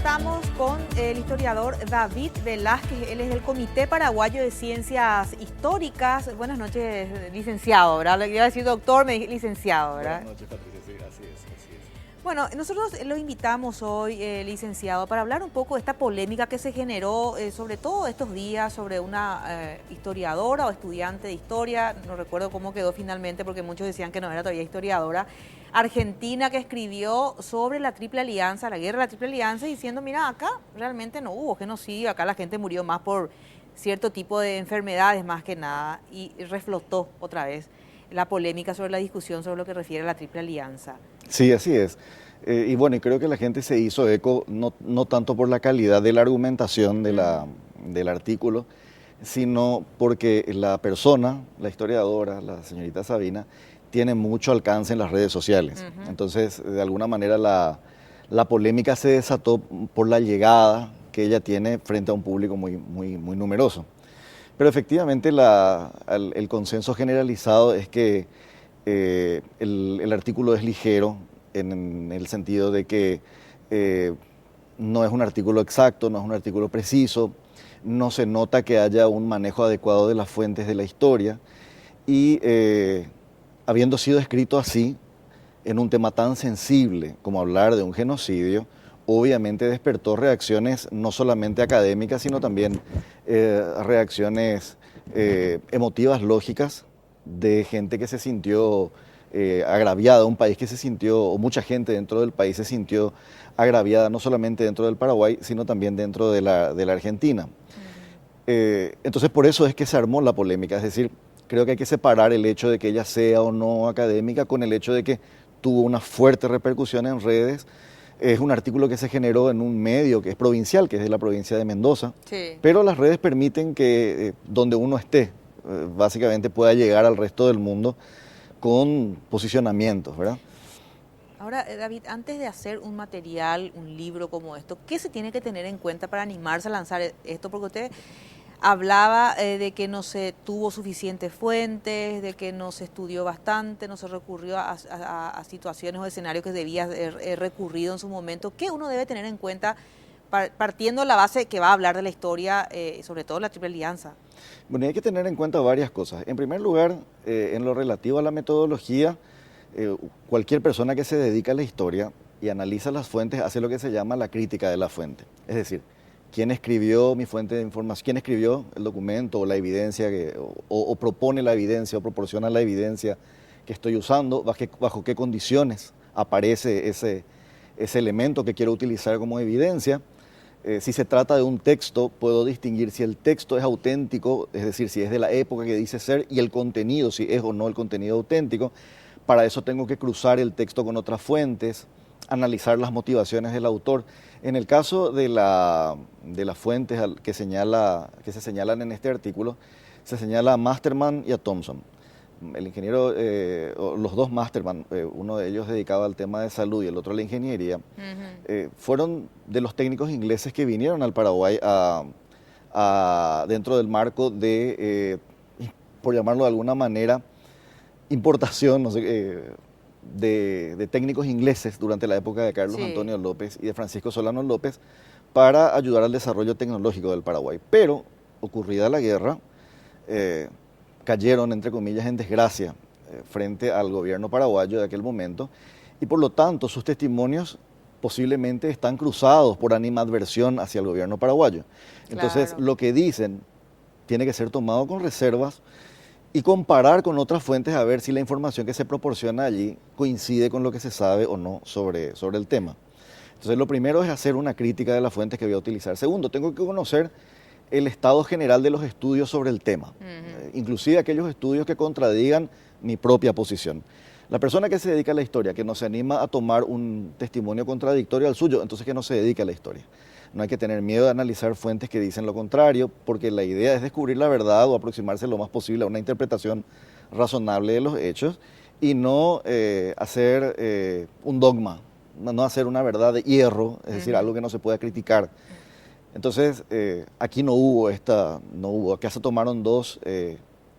estamos con el historiador David Velázquez, él es del Comité Paraguayo de Ciencias Históricas. Buenas noches, licenciado, ¿verdad? Le iba a decir doctor, me dije licenciado, ¿verdad? Buenas noches, Patricia, sí, así es. Bueno, nosotros lo invitamos hoy, licenciado, para hablar un poco de esta polémica que se generó, sobre todo estos días, sobre una historiadora o estudiante de historia, no recuerdo cómo quedó finalmente, porque muchos decían que no era todavía historiadora, argentina, que escribió sobre la Triple Alianza, la guerra de la Triple Alianza, diciendo, mira, acá realmente no hubo genocidio, acá la gente murió más por cierto tipo de enfermedades más que nada, y reflotó otra vez la polémica sobre la discusión sobre lo que refiere a la Triple Alianza. Sí, así es. Y bueno, creo que la gente se hizo eco no tanto por la calidad de la argumentación del artículo, sino porque la persona, la historiadora, la señorita Sabina, tiene mucho alcance en las redes sociales. Entonces, de alguna manera, la polémica se desató por la llegada que ella tiene frente a un público muy numeroso. Pero efectivamente el consenso generalizado es que el artículo es ligero en el sentido de que no es un artículo exacto, no es un artículo preciso, no se nota que haya un manejo adecuado de las fuentes de la historia y habiendo sido escrito así, en un tema tan sensible como hablar de un genocidio, obviamente despertó reacciones no solamente académicas, sino también reacciones emotivas, lógicas, de gente que se sintió agraviada, un país que se sintió, o mucha gente dentro del país se sintió agraviada, no solamente dentro del Paraguay, sino también dentro de la Argentina. Entonces por eso es que se armó la polémica, es decir, creo que hay que separar el hecho de que ella sea o no académica con el hecho de que tuvo una fuerte repercusión en redes. Es un artículo que se generó en un medio que es provincial, que es de la provincia de Mendoza, sí. Pero las redes permiten que donde uno esté, básicamente pueda llegar al resto del mundo con posicionamientos, ¿verdad? Ahora, David, antes de hacer un material, un libro como esto, ¿qué se tiene que tener en cuenta para animarse a lanzar esto? Porque usted hablaba de que no se tuvo suficientes fuentes, de que no se estudió bastante, no se recurrió a situaciones o escenarios que debía haber recurrido en su momento. ¿Qué uno debe tener en cuenta partiendo de la base que va a hablar de la historia, sobre todo la Triple Alianza? Bueno, hay que tener en cuenta varias cosas. En primer lugar, en lo relativo a la metodología, cualquier persona que se dedica a la historia y analiza las fuentes hace lo que se llama la crítica de la fuente. Es decir, quién escribió mi fuente de información, quién escribió el documento o la evidencia, o propone la evidencia o proporciona la evidencia que estoy usando, bajo qué condiciones aparece ese elemento que quiero utilizar como evidencia. Si se trata de un texto, puedo distinguir si el texto es auténtico, es decir, si es de la época que dice ser, y el contenido, si es o no el contenido auténtico. Para eso tengo que cruzar el texto con otras fuentes, analizar las motivaciones del autor. En el caso de las fuentes que se señalan en este artículo, se señala a Masterman y a Thompson. El ingeniero, los dos Masterman, uno de ellos dedicado al tema de salud y el otro a la ingeniería, fueron de los técnicos ingleses que vinieron al Paraguay dentro del marco de, por llamarlo de alguna manera, importación, no sé, de técnicos ingleses durante la época de Carlos Antonio López y de Francisco Solano López para ayudar al desarrollo tecnológico del Paraguay. Pero, ocurrida la guerra, cayeron, entre comillas, en desgracia frente al gobierno paraguayo de aquel momento y por lo tanto sus testimonios posiblemente están cruzados por animadversión hacia el gobierno paraguayo. Entonces, claro, lo que dicen tiene que ser tomado con reservas y comparar con otras fuentes a ver si la información que se proporciona allí coincide con lo que se sabe o no sobre el tema. Entonces, lo primero es hacer una crítica de las fuentes que voy a utilizar. Segundo, tengo que conocer el estado general de los estudios sobre el tema, inclusive aquellos estudios que contradigan mi propia posición. La persona que se dedica a la historia, que no se anima a tomar un testimonio contradictorio al suyo, entonces que no se dedique a la historia. No hay que tener miedo de analizar fuentes que dicen lo contrario, porque la idea es descubrir la verdad o aproximarse lo más posible a una interpretación razonable de los hechos y no hacer un dogma, no hacer una verdad de hierro, es decir, algo que no se pueda criticar. Entonces, aquí no hubo, acá se tomaron dos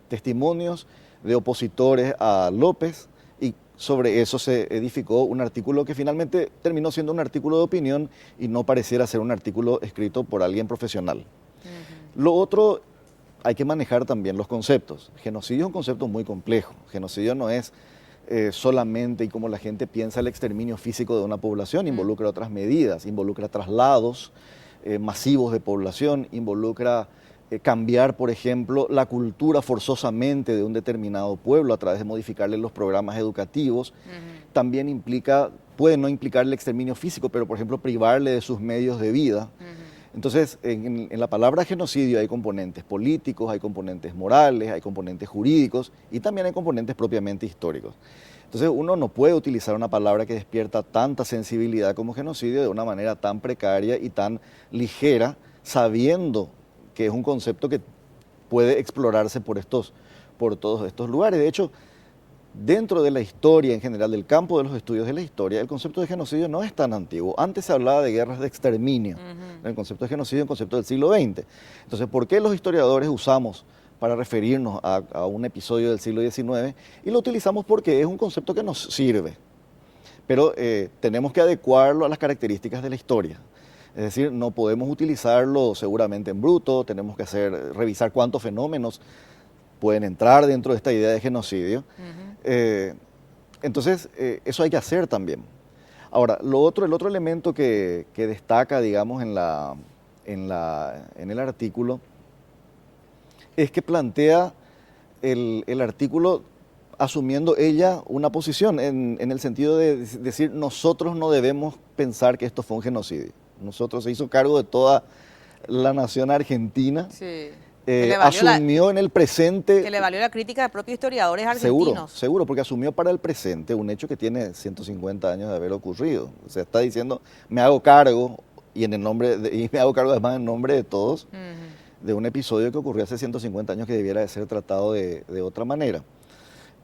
testimonios de opositores a López y sobre eso se edificó un artículo que finalmente terminó siendo un artículo de opinión y no pareciera ser un artículo escrito por alguien profesional. Lo otro, hay que manejar también los conceptos. Genocidio es un concepto muy complejo. Genocidio no es solamente, y como la gente piensa, el exterminio físico de una población, involucra otras medidas, involucra traslados masivos de población, involucra cambiar, por ejemplo, la cultura forzosamente de un determinado pueblo a través de modificarle los programas educativos. También implica, puede no implicar el exterminio físico, pero por ejemplo privarle de sus medios de vida. Entonces, en la palabra genocidio hay componentes políticos, hay componentes morales, hay componentes jurídicos y también hay componentes propiamente históricos. Entonces, uno no puede utilizar una palabra que despierta tanta sensibilidad como genocidio de una manera tan precaria y tan ligera, sabiendo que es un concepto que puede explorarse por todos estos lugares. De hecho, dentro de la historia en general, del campo de los estudios de la historia, el concepto de genocidio no es tan antiguo. Antes se hablaba de guerras de exterminio. El concepto de genocidio es un concepto del siglo XX. Entonces, ¿por qué los historiadores usamos para referirnos a un episodio del siglo XIX? Y lo utilizamos porque es un concepto que nos sirve. Pero tenemos que adecuarlo a las características de la historia. Es decir, no podemos utilizarlo seguramente en bruto, tenemos que revisar cuántos fenómenos pueden entrar dentro de esta idea de genocidio. Entonces, eso hay que hacer también. Ahora, el otro elemento que destaca, digamos, en el artículo, es que plantea el artículo asumiendo ella una posición, en el sentido de decir, nosotros no debemos pensar que esto fue un genocidio. Nosotros se hizo cargo de toda la nación argentina. Sí. Asumió en el presente... Que le valió la crítica de propios historiadores argentinos. Seguro, porque asumió para el presente un hecho que tiene 150 años de haber ocurrido. O sea, está diciendo, me hago cargo, y me hago cargo además en nombre de todos, de un episodio que ocurrió hace 150 años que debiera de ser tratado de otra manera.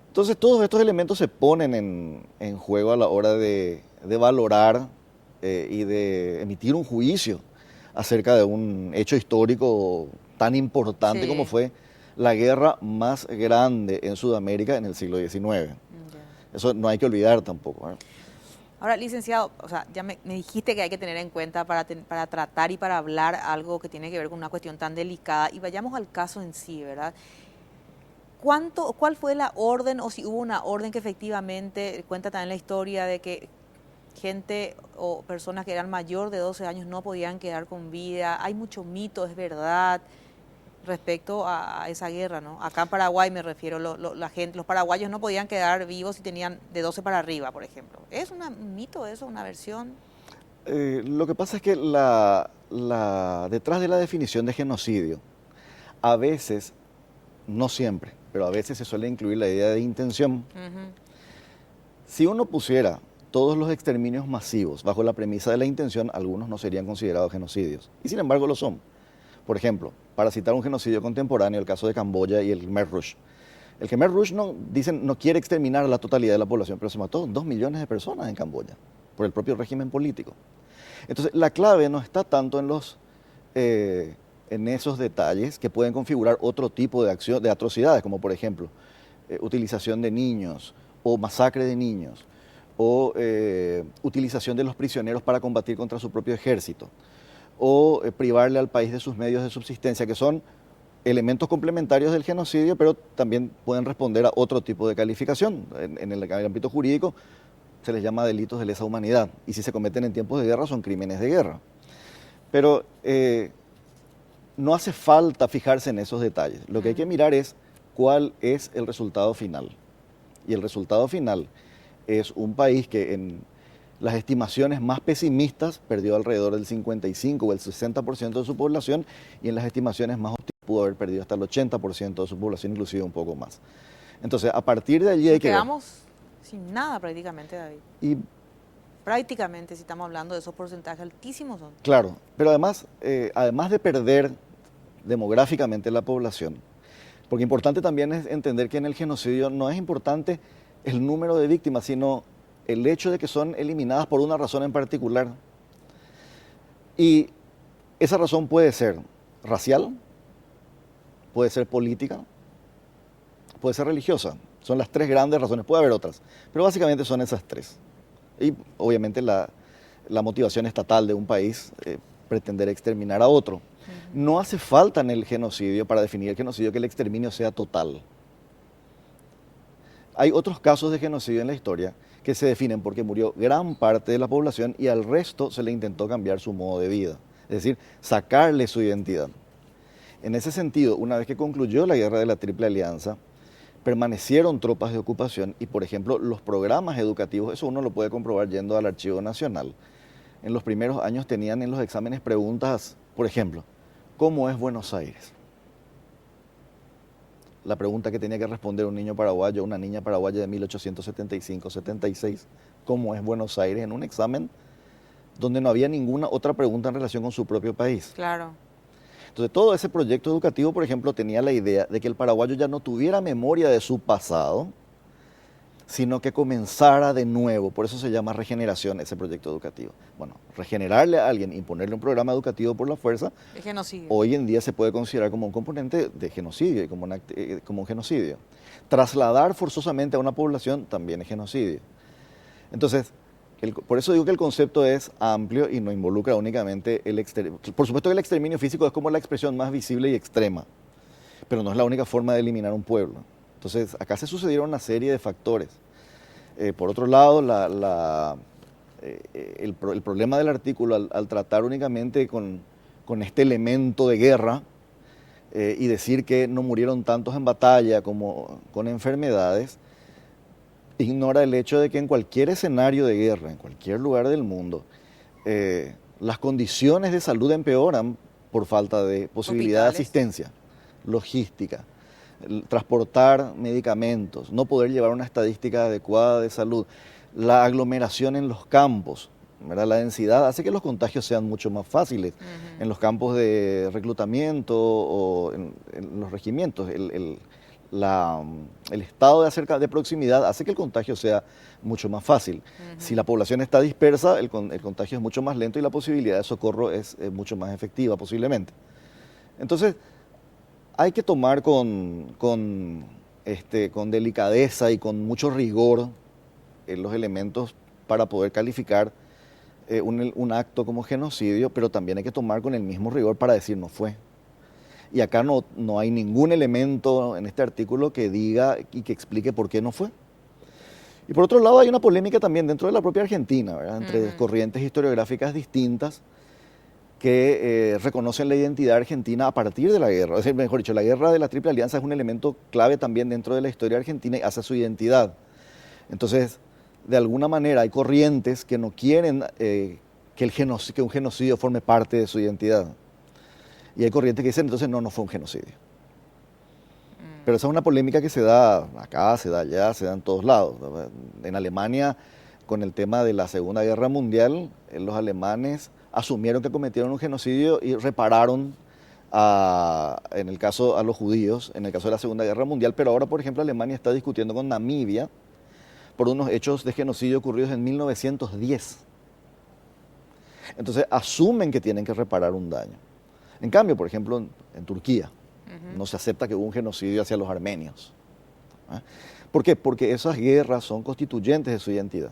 Entonces, todos estos elementos se ponen en juego a la hora de valorar y de emitir un juicio acerca de un hecho histórico tan importante como fue la guerra más grande en Sudamérica en el siglo XIX. Eso no hay que olvidar tampoco. Ahora, licenciado, o sea, ya me dijiste que hay que tener en cuenta para tratar y para hablar algo que tiene que ver con una cuestión tan delicada. Y vayamos al caso en sí, ¿verdad? ¿Cuál fue la orden, o si hubo una orden que efectivamente, cuenta también la historia de que gente o personas que eran mayor de 12 años no podían quedar con vida? Hay mucho mito, es verdad, respecto a esa guerra, ¿no? Acá en Paraguay me refiero, los paraguayos no podían quedar vivos si tenían de 12 para arriba, por ejemplo. ¿Es un mito eso, una versión? Lo que pasa es que detrás de la definición de genocidio, a veces, no siempre, pero a veces se suele incluir la idea de intención. Si uno pusiera todos los exterminios masivos bajo la premisa de la intención, algunos no serían considerados genocidios, y sin embargo lo son. Por ejemplo, para citar un genocidio contemporáneo, el caso de Camboya y el Khmer Rouge. El Khmer Rouge no quiere exterminar a la totalidad de la población, pero se mató 2 millones de personas en Camboya por el propio régimen político. Entonces, la clave no está tanto en esos detalles que pueden configurar otro tipo de atrocidades, como por ejemplo, utilización de niños o masacre de niños, o utilización de los prisioneros para combatir contra su propio ejército, o privarle al país de sus medios de subsistencia, que son elementos complementarios del genocidio, pero también pueden responder a otro tipo de calificación. En el ámbito jurídico se les llama delitos de lesa humanidad, y si se cometen en tiempos de guerra son crímenes de guerra. Pero no hace falta fijarse en esos detalles. Lo que hay que mirar es cuál es el resultado final. Y el resultado final es un país que en las estimaciones más pesimistas perdió alrededor del 55 o el 60% de su población, y en las estimaciones más optimistas pudo haber perdido hasta el 80% de su población, inclusive un poco más. Entonces, a partir de allí hay que... Quedamos sin nada prácticamente, David. Y prácticamente, si estamos hablando de esos porcentajes altísimos son. Claro, pero además de perder demográficamente la población, porque importante también es entender que en el genocidio no es importante el número de víctimas, sino el hecho de que son eliminadas por una razón en particular. Y esa razón puede ser racial, puede ser política, puede ser religiosa. Son las tres grandes razones, puede haber otras, pero básicamente son esas tres. Y obviamente la motivación estatal de un país, pretender exterminar a otro. No hace falta en el genocidio, para definir el genocidio, que el exterminio sea total. Hay otros casos de genocidio en la historia que se definen porque murió gran parte de la población y al resto se le intentó cambiar su modo de vida, es decir, sacarle su identidad. En ese sentido, una vez que concluyó la guerra de la Triple Alianza, permanecieron tropas de ocupación y, por ejemplo, los programas educativos, eso uno lo puede comprobar yendo al Archivo Nacional. En los primeros años tenían en los exámenes preguntas, por ejemplo, ¿cómo es Buenos Aires? La pregunta que tenía que responder un niño paraguayo, una niña paraguaya de 1875-76, ¿cómo es Buenos Aires? En un examen donde no había ninguna otra pregunta en relación con su propio país. Claro. Entonces, todo ese proyecto educativo, por ejemplo, tenía la idea de que el paraguayo ya no tuviera memoria de su pasado, sino que comenzara de nuevo. Por eso se llama regeneración ese proyecto educativo. Bueno, regenerarle a alguien, imponerle un programa educativo por la fuerza, Es genocidio. hoy en día se puede considerar como un componente de genocidio y como un genocidio. Trasladar forzosamente a una población también es genocidio. Entonces, por eso digo que el concepto es amplio y no involucra únicamente el exterminio. Por supuesto que el exterminio físico es como la expresión más visible y extrema, pero no es la única forma de eliminar un pueblo. Entonces, acá se sucedieron una serie de factores. Por otro lado, el problema del artículo, al tratar únicamente con este elemento de guerra y decir que no murieron tantos en batalla como con enfermedades, ignora el hecho de que en cualquier escenario de guerra, en cualquier lugar del mundo, las condiciones de salud empeoran por falta de posibilidad de asistencia, logística, transportar medicamentos, no poder llevar una estadística adecuada de salud, la aglomeración en los campos, ¿verdad? La densidad hace que los contagios sean mucho más fáciles en los campos de reclutamiento o en los regimientos. El estado de proximidad hace que el contagio sea mucho más fácil. Si la población está dispersa, el contagio es mucho más lento y la posibilidad de socorro es mucho más efectiva posiblemente. Entonces, hay que tomar con delicadeza y con mucho rigor los elementos para poder calificar un acto como genocidio, pero también hay que tomar con el mismo rigor para decir no fue. Y acá no hay ningún elemento en este artículo que diga y que explique por qué no fue. Y por otro lado hay una polémica también dentro de la propia Argentina, ¿verdad? Entre corrientes historiográficas distintas que reconocen la identidad argentina a partir de la guerra. Es decir, mejor dicho, la guerra de la Triple Alianza es un elemento clave también dentro de la historia argentina y hace su identidad. Entonces, de alguna manera hay corrientes que no quieren que un genocidio forme parte de su identidad. Y hay corrientes que dicen, entonces no fue un genocidio. Pero esa es una polémica que se da acá, se da allá, se da en todos lados. En Alemania, con el tema de la Segunda Guerra Mundial, los alemanes asumieron que cometieron un genocidio y repararon, en el caso a los judíos, en el caso de la Segunda Guerra Mundial, pero ahora, por ejemplo, Alemania está discutiendo con Namibia por unos hechos de genocidio ocurridos en 1910. Entonces, asumen que tienen que reparar un daño. En cambio, por ejemplo, en Turquía, no se acepta que hubo un genocidio hacia los armenios. ¿Por qué? Porque esas guerras son constituyentes de su identidad.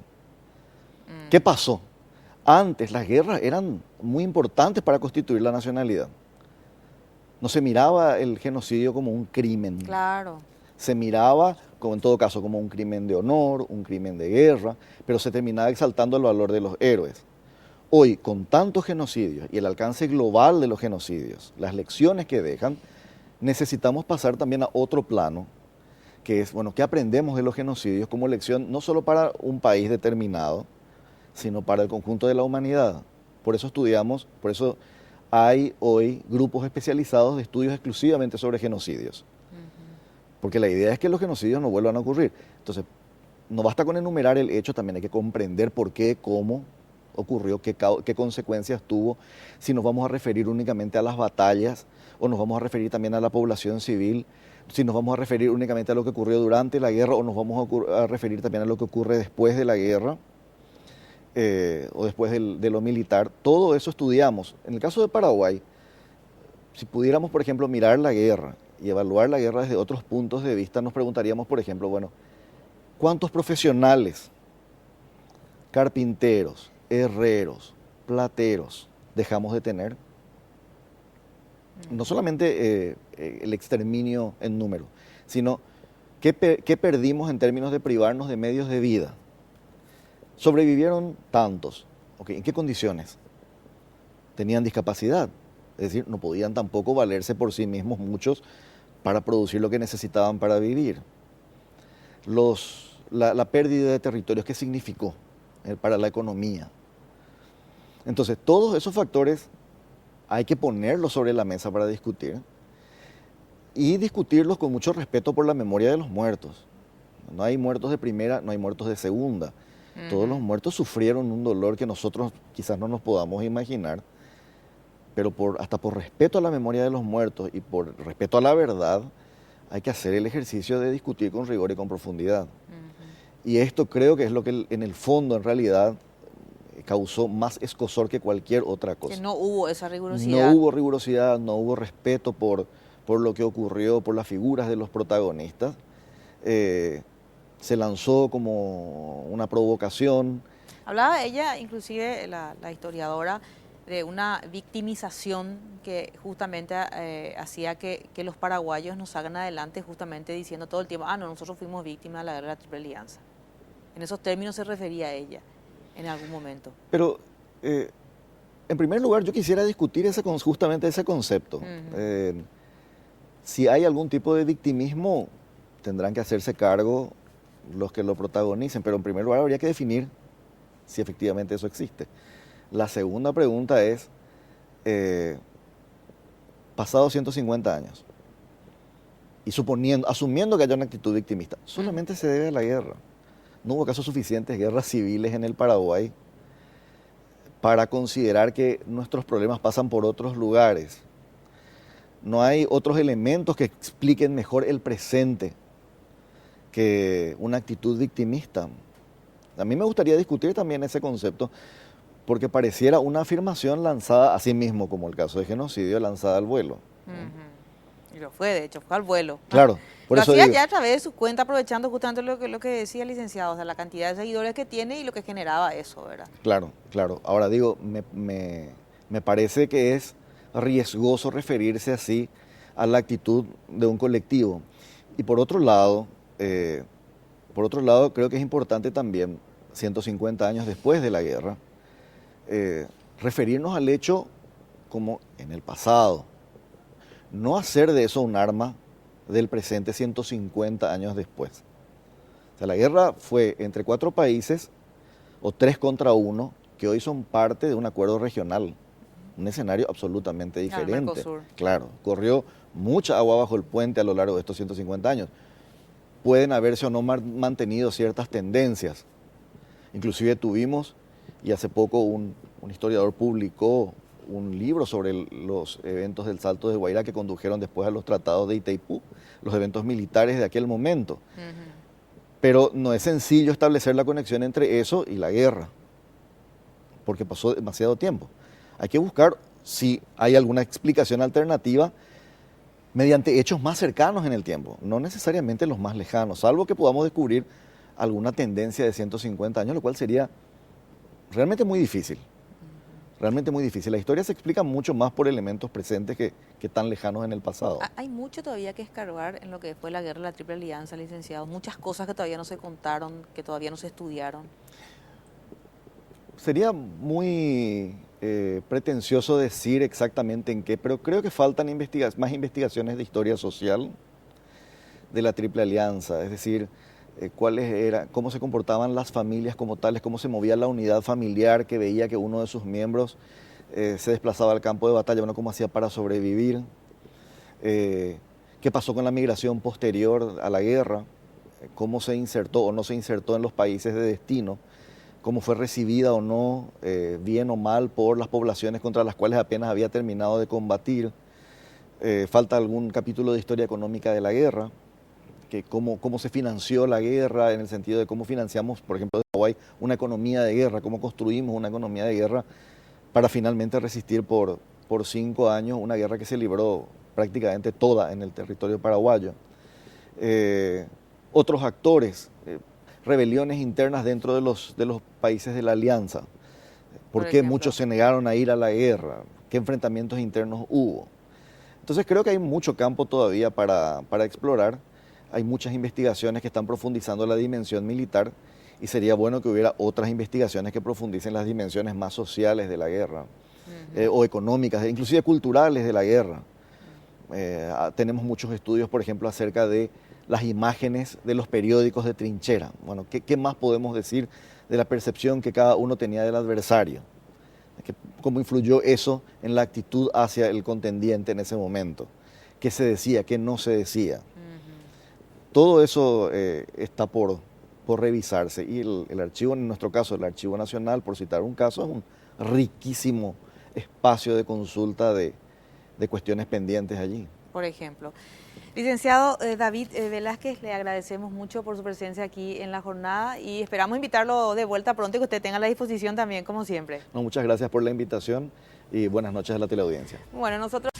¿Qué pasó? Antes las guerras eran muy importantes para constituir la nacionalidad. No se miraba el genocidio como un crimen. Claro. Se miraba, como en todo caso, como un crimen de honor, un crimen de guerra, pero se terminaba exaltando el valor de los héroes. Hoy, con tantos genocidios y el alcance global de los genocidios, las lecciones que dejan, necesitamos pasar también a otro plano, que es, bueno, ¿qué aprendemos de los genocidios como lección no solo para un país determinado, sino para el conjunto de la humanidad? Por eso hay hoy grupos especializados de estudios exclusivamente sobre genocidios. Porque la idea es que los genocidios no vuelvan a ocurrir. Entonces, no basta con enumerar el hecho, también hay que comprender por qué, cómo ocurrió, qué consecuencias tuvo, si nos vamos a referir únicamente a las batallas o nos vamos a referir también a la población civil, si nos vamos a referir únicamente a lo que ocurrió durante la guerra o nos vamos a referir también a lo que ocurre después de la guerra o después de lo militar. Todo eso estudiamos. En el caso de Paraguay, si pudiéramos, por ejemplo, mirar la guerra y evaluar la guerra desde otros puntos de vista, nos preguntaríamos, por ejemplo, bueno, ¿Cuántos profesionales, carpinteros, herreros, plateros dejamos de tener? No solamente el exterminio en número, sino qué perdimos en términos de privarnos de medios de vida. Sobrevivieron tantos. ¿En qué condiciones? Tenían discapacidad, es decir, no podían tampoco valerse por sí mismos muchos para producir lo que necesitaban para vivir. La pérdida de territorios, ¿qué significó para la economía? Entonces, todos esos factores hay que ponerlos sobre la mesa para discutir y discutirlos con mucho respeto por la memoria de los muertos. No hay muertos de primera, no hay muertos de segunda. Todos los muertos sufrieron un dolor que nosotros quizás no nos podamos imaginar, pero hasta por respeto a la memoria de los muertos y por respeto a la verdad, hay que hacer el ejercicio de discutir con rigor y con profundidad. Y esto creo que es lo que en el fondo, en realidad, causó más escozor que cualquier otra cosa. Que no hubo esa rigurosidad. No hubo rigurosidad, no hubo respeto por lo que ocurrió, por las figuras de los protagonistas. Se lanzó como una provocación. Hablaba ella, inclusive la historiadora, de una victimización que justamente hacía que los paraguayos nos salgan adelante justamente diciendo todo el tiempo, no, nosotros fuimos víctimas de la guerra de la Triple Alianza. En esos términos se refería a ella en algún momento. Pero, en primer lugar, yo quisiera discutir justamente ese concepto. Si hay algún tipo de victimismo, tendrán que hacerse cargo los que lo protagonicen, pero en primer lugar habría que definir si efectivamente eso existe. La segunda pregunta es, pasados 150 años, y asumiendo que haya una actitud victimista, solamente se debe a la guerra. No hubo casos suficientes de guerras civiles en el Paraguay para considerar que nuestros problemas pasan por otros lugares. No hay otros elementos que expliquen mejor el presente que una actitud victimista. A mí me gustaría discutir también ese concepto, porque pareciera una afirmación lanzada a sí mismo, como el caso de genocidio, lanzada al vuelo. Y lo fue, de hecho, fue al vuelo. Claro, por lo eso hacía digo, ya a través de su cuenta, aprovechando justamente lo que decía el licenciado, o sea, la cantidad de seguidores que tiene y lo que generaba eso, ¿verdad? Claro. Ahora digo, me parece que es riesgoso referirse así a la actitud de un colectivo. Y por otro lado, creo que es importante también, 150 años después de la guerra, referirnos al hecho como en el pasado. No hacer de eso un arma del presente 150 años después. O sea, la guerra fue entre 4 países, o 3 contra 1, que hoy son parte de un acuerdo regional. Un escenario absolutamente diferente. Claro, corrió mucha agua bajo el puente a lo largo de estos 150 años. Pueden haberse o no mantenido ciertas tendencias. Inclusive tuvimos, y hace poco un historiador publicó un libro sobre los eventos del Salto de Guairá que condujeron después a los tratados de Itaipú, los eventos militares de aquel momento. Pero no es sencillo establecer la conexión entre eso y la guerra, porque pasó demasiado tiempo. Hay que buscar si hay alguna explicación alternativa mediante hechos más cercanos en el tiempo, no necesariamente los más lejanos, salvo que podamos descubrir alguna tendencia de 150 años, lo cual sería realmente muy difícil. Realmente muy difícil. La historia se explica mucho más por elementos presentes que tan lejanos en el pasado. Hay mucho todavía que escarbar en lo que fue la guerra de la Triple Alianza, licenciado. Muchas cosas que todavía no se contaron, que todavía no se estudiaron. Sería muy pretencioso decir exactamente en qué, pero creo que faltan más investigaciones de historia social de la Triple Alianza, es decir, cómo se comportaban las familias como tales, cómo se movía la unidad familiar que veía que uno de sus miembros se desplazaba al campo de batalla, bueno, cómo hacía para sobrevivir, qué pasó con la migración posterior a la guerra, cómo se insertó o no se insertó en los países de destino, cómo fue recibida o no, bien o mal, por las poblaciones contra las cuales apenas había terminado de combatir. Falta algún capítulo de historia económica de la guerra, que cómo se financió la guerra, en el sentido de cómo financiamos, por ejemplo, de Hawái, una economía de guerra, cómo construimos una economía de guerra para finalmente resistir por 5 años una guerra que se libró prácticamente toda en el territorio paraguayo. Otros actores, rebeliones internas dentro de los países de la alianza. ¿Por qué ejemplo? muchos se negaron a ir a la guerra? ¿Qué enfrentamientos internos hubo? Entonces creo que hay mucho campo todavía para explorar. Hay muchas investigaciones que están profundizando la dimensión militar y sería bueno que hubiera otras investigaciones que profundicen las dimensiones más sociales de la guerra, o económicas, inclusive culturales de la guerra. Tenemos muchos estudios, por ejemplo, acerca de las imágenes de los periódicos de trinchera. Bueno, ¿qué más podemos decir de la percepción que cada uno tenía del adversario? ¿Cómo influyó eso en la actitud hacia el contendiente en ese momento? ¿Qué se decía, qué no se decía? Todo eso está por revisarse y el archivo, en nuestro caso, el Archivo Nacional, por citar un caso, es un riquísimo espacio de consulta de cuestiones pendientes allí. Por ejemplo. Licenciado David Velázquez, le agradecemos mucho por su presencia aquí en la jornada y esperamos invitarlo de vuelta pronto y que usted tenga la disposición también, como siempre. No, muchas gracias por la invitación y buenas noches a la teleaudiencia. Bueno, nosotros...